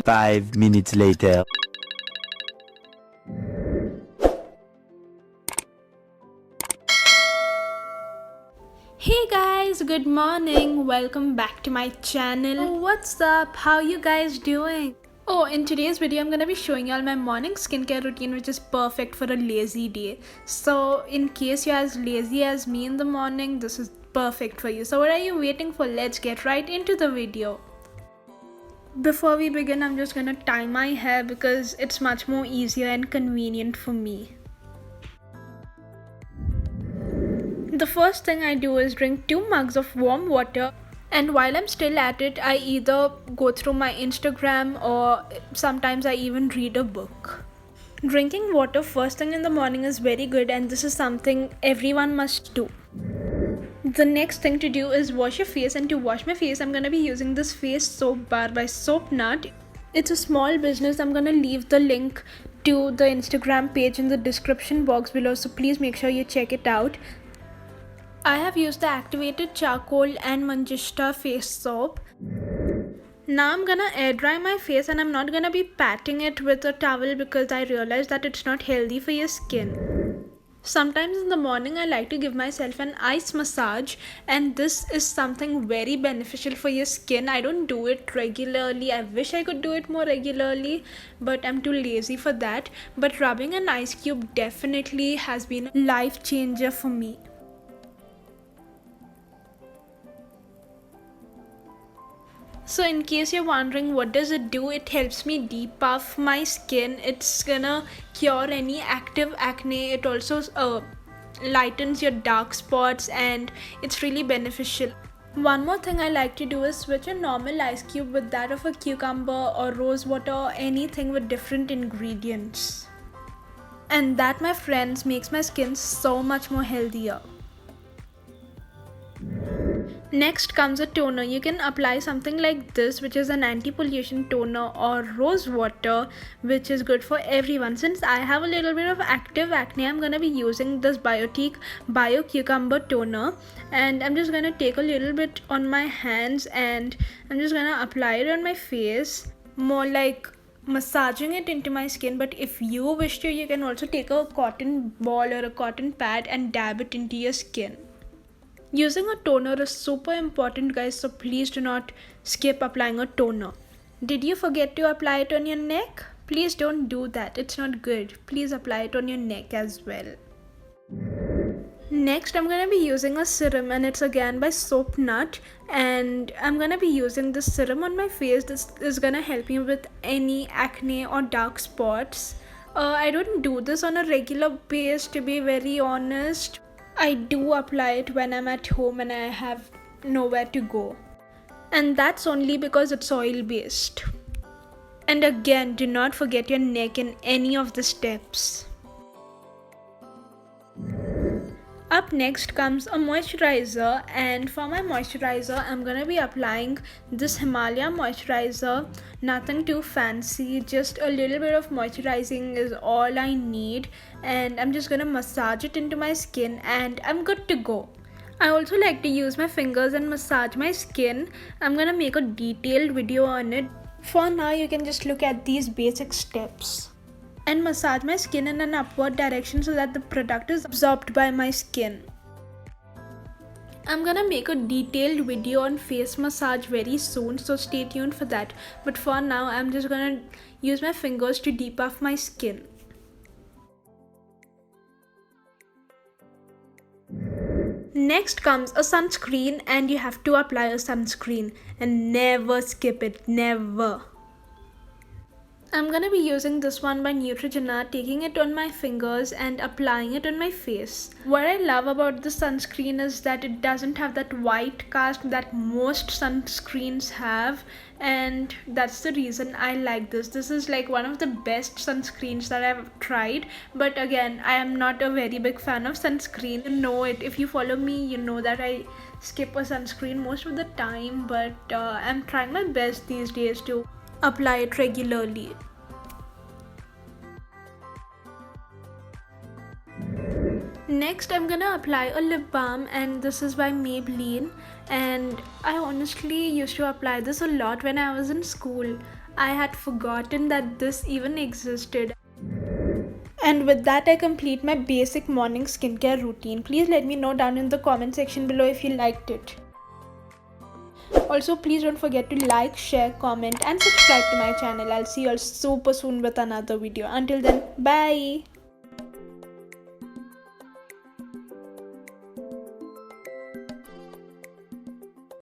5 minutes later. Hey guys, good morning. Welcome back to my channel. What's up? How you guys doing? Oh, in today's video, I'm gonna be showing you all my morning skincare routine, which is perfect for a lazy day. So, in case you're as lazy as me in the morning, this is perfect for you. So, what are you waiting for? Let's get right into the video. Before we begin, I'm just gonna tie my hair because it's much more easier and convenient for me. The first thing I do is drink 2 mugs of warm water, and while I'm still at it, I either go through my Instagram or sometimes I even read a book. Drinking water first thing in the morning is very good, and this is something everyone must do. The next thing to do is wash your face, and to wash my face, I'm gonna be using this face soap bar by Soap Nut. It's a small business. I'm gonna leave the link to the Instagram page in the description box below, so please make sure you check it out. I have used the activated charcoal and Manjishta face soap. Now I'm gonna air dry my face, and I'm not gonna be patting it with a towel because I realize that it's not healthy for your skin. Sometimes in the morning I like to give myself an ice massage, and this is something very beneficial for your skin. I don't do it regularly. I wish I could do it more regularly, but I'm too lazy for that. But rubbing an ice cube definitely has been a life changer for me. So in case you're wondering what does it do, it helps me depuff my skin. It's gonna cure any active acne. It also lightens your dark spots, and it's really beneficial. One more thing I like to do is switch a normal ice cube with that of a cucumber or rose water or anything with different ingredients. And that, my friends, makes my skin so much more healthier. Next comes a toner. You can apply something like this, which is an anti-pollution toner, or rose water, which is good for everyone. Since I have a little bit of active acne, I'm gonna be using this Biotique Bio Cucumber toner, and I'm just gonna take a little bit on my hands, and I'm just gonna apply it on my face, more like massaging it into my skin. But if you wish to, you can also take a cotton ball or a cotton pad and dab it into your skin. Using a toner is super important, guys, so please do not skip applying a toner. Did you forget to apply it on your neck? Please don't do that. It's not good. Please apply it on your neck as well. Next, I'm gonna be using a serum, and it's again by Soap Nut, and I'm gonna be using this serum on my face. This is gonna help me with any acne or dark spots. I don't do this on a regular basis, to be very honest. I do apply it when I'm at home and I have nowhere to go. And that's only because it's oil based. And again, do not forget your neck in any of the steps. Up next comes a moisturizer, and for my moisturizer I'm gonna be applying this Himalaya moisturizer. Nothing too fancy, just a little bit of moisturizing is all I need, and I'm just gonna massage it into my skin and I'm good to go. I also like to use my fingers and massage my skin. I'm gonna make a detailed video on it. For now, you can just look at these basic steps and massage my skin in an upward direction so that the product is absorbed by my skin. I'm gonna make a detailed video on face massage very soon, so stay tuned for that. But for now, I'm just gonna use my fingers to depuff my skin. Next comes a sunscreen, and you have to apply a sunscreen and never skip it, never. I'm gonna be using this one by Neutrogena, taking it on my fingers and applying it on my face. What I love about this sunscreen is that it doesn't have that white cast that most sunscreens have, and that's the reason I like this. This is like one of the best sunscreens that I've tried, but again, I am not a very big fan of sunscreen. You know it. If you follow me, you know that I skip a sunscreen most of the time, but I'm trying my best these days to apply it regularly. Next, I'm gonna apply a lip balm, and this is by Maybelline, and I honestly used to apply this a lot when I was in school. I had forgotten that this even existed. And with that, I complete my basic morning skincare routine. Please let me know down in the comment section below if you liked it. Also, please don't forget to like, share, comment and subscribe to my channel. I'll see you all super soon with another video. Until then, bye.